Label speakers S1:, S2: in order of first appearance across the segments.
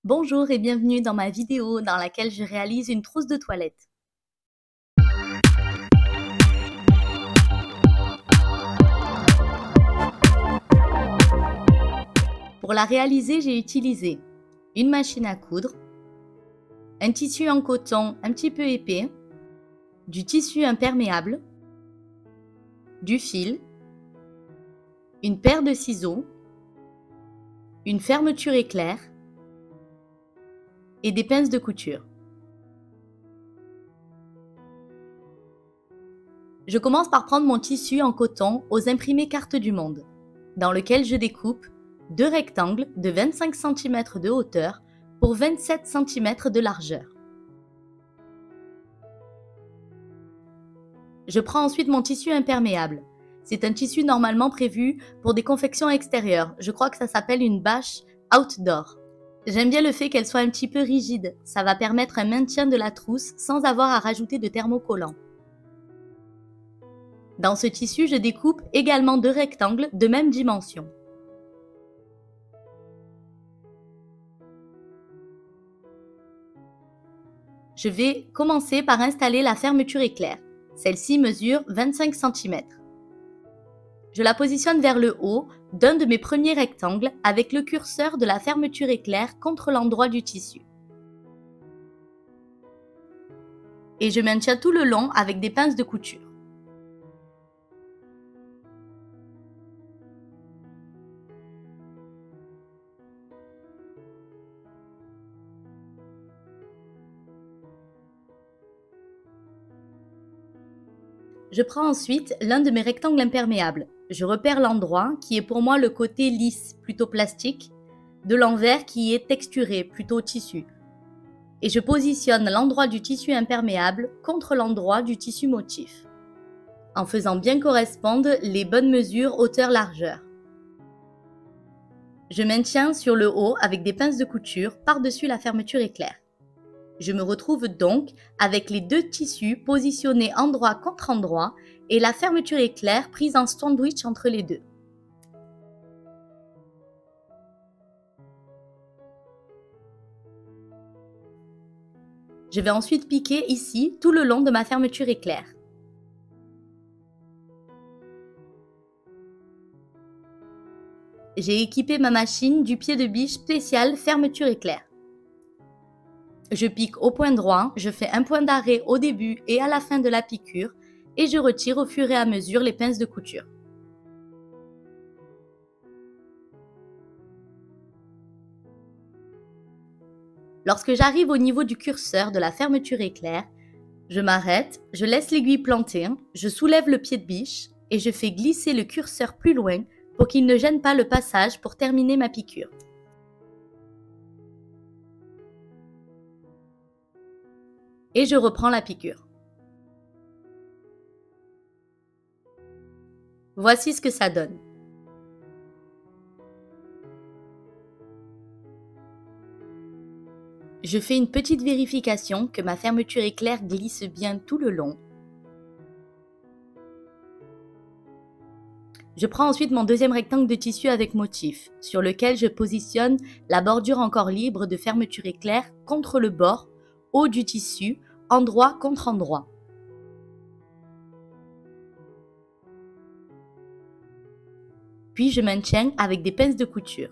S1: Bonjour et bienvenue dans ma vidéo dans laquelle je réalise une trousse de toilette. Pour la réaliser, j'ai utilisé une machine à coudre, un tissu en coton un petit peu épais, du tissu imperméable, du fil, une paire de ciseaux, une fermeture éclair et des pinces de couture. Je commence par prendre mon tissu en coton aux imprimés cartes du monde, dans lequel je découpe deux rectangles de 25 cm de hauteur pour 27 cm de largeur. Je prends ensuite mon tissu imperméable. C'est un tissu normalement prévu pour des confections extérieures. Je crois que ça s'appelle une bâche outdoor. J'aime bien le fait qu'elle soit un petit peu rigide. Ça va permettre un maintien de la trousse sans avoir à rajouter de thermocollant. Dans ce tissu, je découpe également deux rectangles de même dimension. Je vais commencer par installer la fermeture éclair. Celle-ci mesure 25 cm. Je la positionne vers le haut d'un de mes premiers rectangles avec le curseur de la fermeture éclair contre l'endroit du tissu. Et je maintiens tout le long avec des pinces de couture. Je prends ensuite l'un de mes rectangles imperméables. Je repère l'endroit qui est pour moi le côté lisse, plutôt plastique, de l'envers qui est texturé, plutôt tissu. Et je positionne l'endroit du tissu imperméable contre l'endroit du tissu motif, en faisant bien correspondre les bonnes mesures hauteur-largeur. Je maintiens sur le haut avec des pinces de couture par-dessus la fermeture éclair. Je me retrouve donc avec les deux tissus positionnés endroit contre endroit et la fermeture éclair prise en sandwich entre les deux. Je vais ensuite piquer ici tout le long de ma fermeture éclair. J'ai équipé ma machine du pied de biche spécial fermeture éclair. Je pique au point droit, je fais un point d'arrêt au début et à la fin de la piqûre et je retire au fur et à mesure les pinces de couture. Lorsque j'arrive au niveau du curseur de la fermeture éclair, je m'arrête, je laisse l'aiguille planter, je soulève le pied de biche et je fais glisser le curseur plus loin pour qu'il ne gêne pas le passage pour terminer ma piqûre. Et je reprends la piqûre. Voici ce que ça donne. Je fais une petite vérification que ma fermeture éclair glisse bien tout le long. Je prends ensuite mon deuxième rectangle de tissu avec motif, sur lequel je positionne la bordure encore libre de fermeture éclair contre le bord, haut du tissu, endroit contre endroit. Puis je maintiens avec des pinces de couture.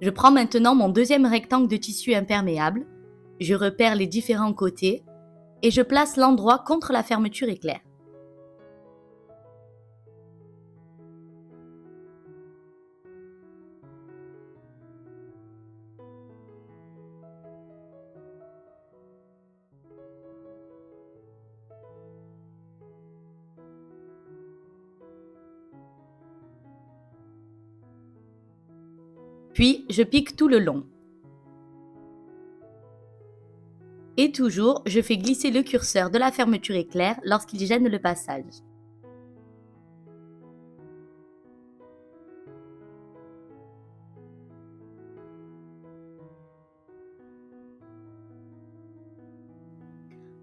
S1: Je prends maintenant mon deuxième rectangle de tissu imperméable, je repère les différents côtés et je place l'endroit contre la fermeture éclair. Puis je pique tout le long. Et toujours, je fais glisser le curseur de la fermeture éclair lorsqu'il gêne le passage.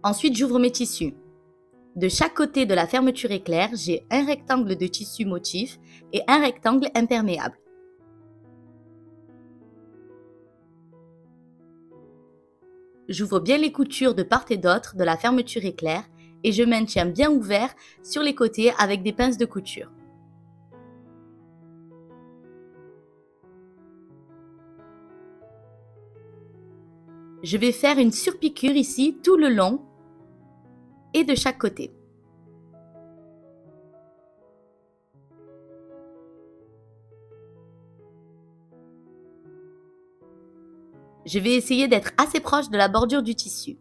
S1: Ensuite, j'ouvre mes tissus. De chaque côté de la fermeture éclair, j'ai un rectangle de tissu motif et un rectangle imperméable. J'ouvre bien les coutures de part et d'autre de la fermeture éclair et je maintiens bien ouvert sur les côtés avec des pinces de couture. Je vais faire une surpiqûre ici tout le long et de chaque côté. Je vais essayer d'être assez proche de la bordure du tissu.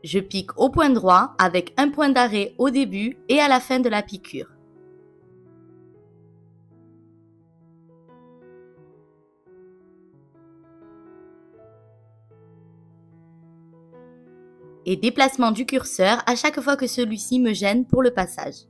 S1: Je pique au point droit avec un point d'arrêt au début et à la fin de la piqûre. Et déplacement du curseur à chaque fois que celui-ci me gêne pour le passage.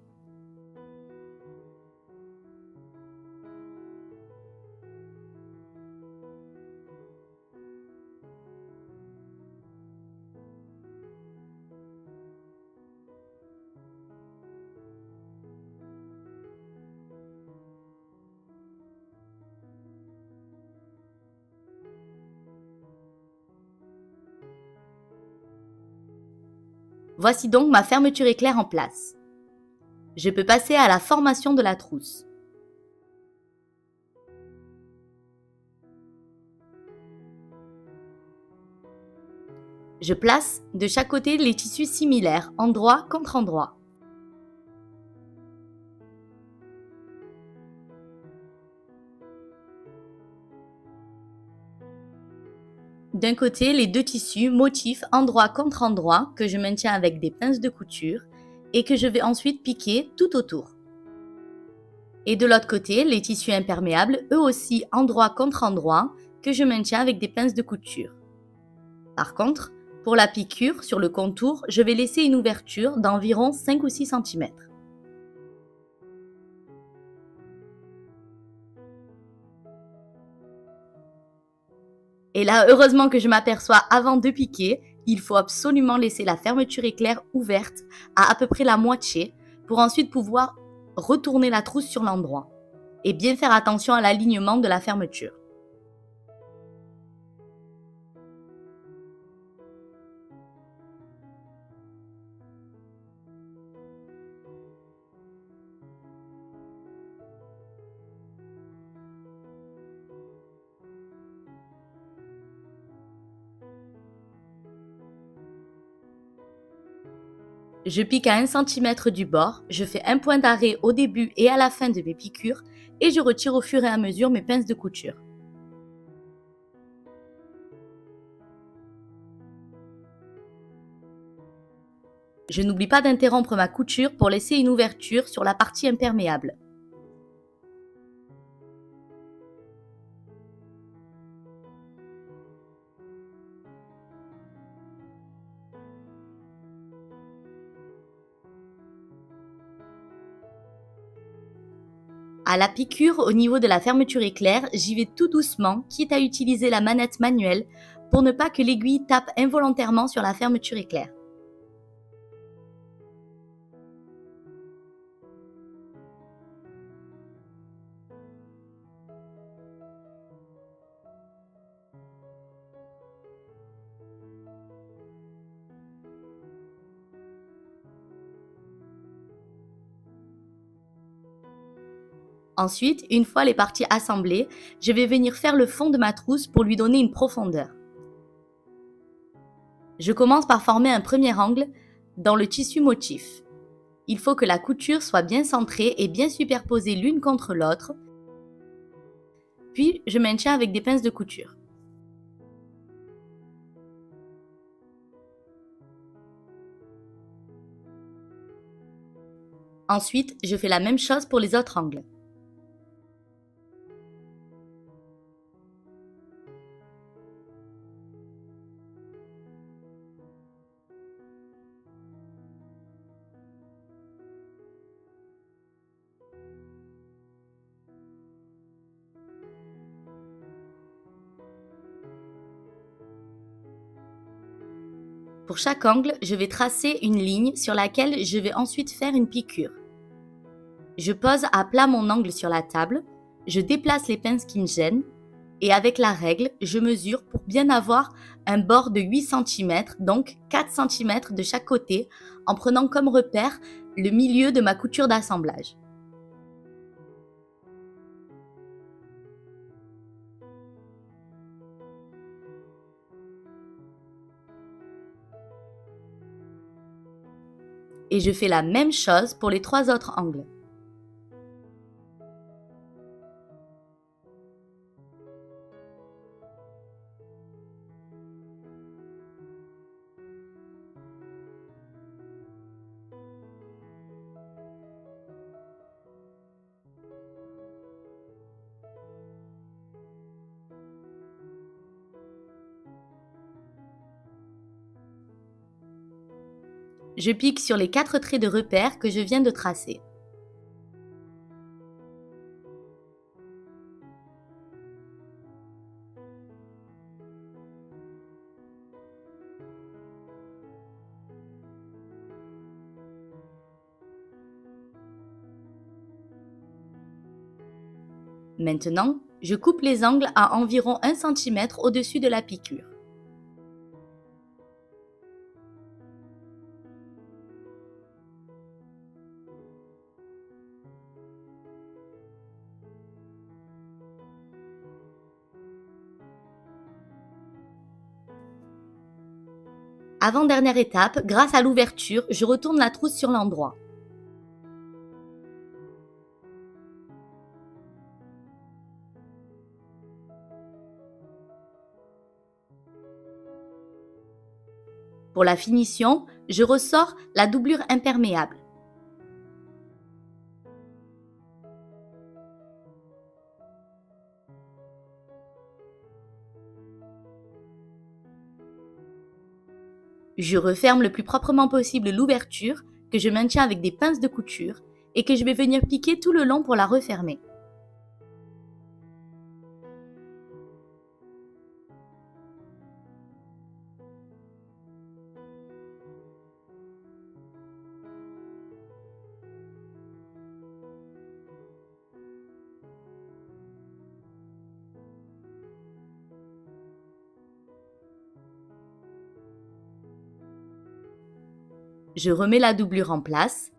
S1: Voici donc ma fermeture éclair en place. Je peux passer à la formation de la trousse. Je place de chaque côté les tissus similaires, endroit contre endroit. D'un côté, les deux tissus, motifs endroit contre endroit, que je maintiens avec des pinces de couture et que je vais ensuite piquer tout autour. Et de l'autre côté, les tissus imperméables, eux aussi endroit contre endroit, que je maintiens avec des pinces de couture. Par contre, pour la piqûre, sur le contour, je vais laisser une ouverture d'environ 5 ou 6 cm. Et là, heureusement que je m'aperçois avant de piquer, il faut absolument laisser la fermeture éclair ouverte à peu près la moitié pour ensuite pouvoir retourner la trousse sur l'endroit. Et bien faire attention à l'alignement de la fermeture. Je pique à 1 cm du bord, je fais un point d'arrêt au début et à la fin de mes piqûres et je retire au fur et à mesure mes pinces de couture. Je n'oublie pas d'interrompre ma couture pour laisser une ouverture sur la partie imperméable. À la piqûre, au niveau de la fermeture éclair, j'y vais tout doucement, quitte à utiliser la manette manuelle pour ne pas que l'aiguille tape involontairement sur la fermeture éclair. Ensuite, une fois les parties assemblées, je vais venir faire le fond de ma trousse pour lui donner une profondeur. Je commence par former un premier angle dans le tissu motif. Il faut que la couture soit bien centrée et bien superposée l'une contre l'autre, puis je maintiens avec des pinces de couture. Ensuite, je fais la même chose pour les autres angles. Pour chaque angle, je vais tracer une ligne sur laquelle je vais ensuite faire une piqûre. Je pose à plat mon angle sur la table, je déplace les pinces qui me gênent et avec la règle, je mesure pour bien avoir un bord de 8 cm, donc 4 cm de chaque côté, en prenant comme repère le milieu de ma couture d'assemblage. Et je fais la même chose pour les 3 autres angles. Je pique sur les 4 traits de repère que je viens de tracer. Maintenant, je coupe les angles à environ 1 cm au-dessus de la piqûre. Avant-dernière étape, grâce à l'ouverture, je retourne la trousse sur l'endroit. Pour la finition, je ressors la doublure imperméable. Je referme le plus proprement possible l'ouverture que je maintiens avec des pinces de couture et que je vais venir piquer tout le long pour la refermer. Je remets la doublure en place.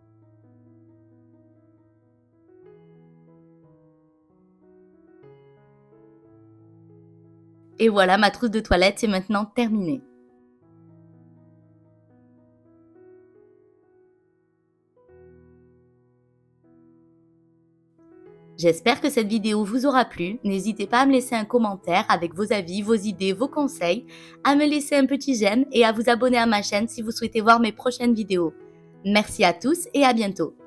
S1: Et voilà, ma trousse de toilette est maintenant terminée. J'espère que cette vidéo vous aura plu. N'hésitez pas à me laisser un commentaire avec vos avis, vos idées, vos conseils, à me laisser un petit j'aime et à vous abonner à ma chaîne si vous souhaitez voir mes prochaines vidéos. Merci à tous et à bientôt.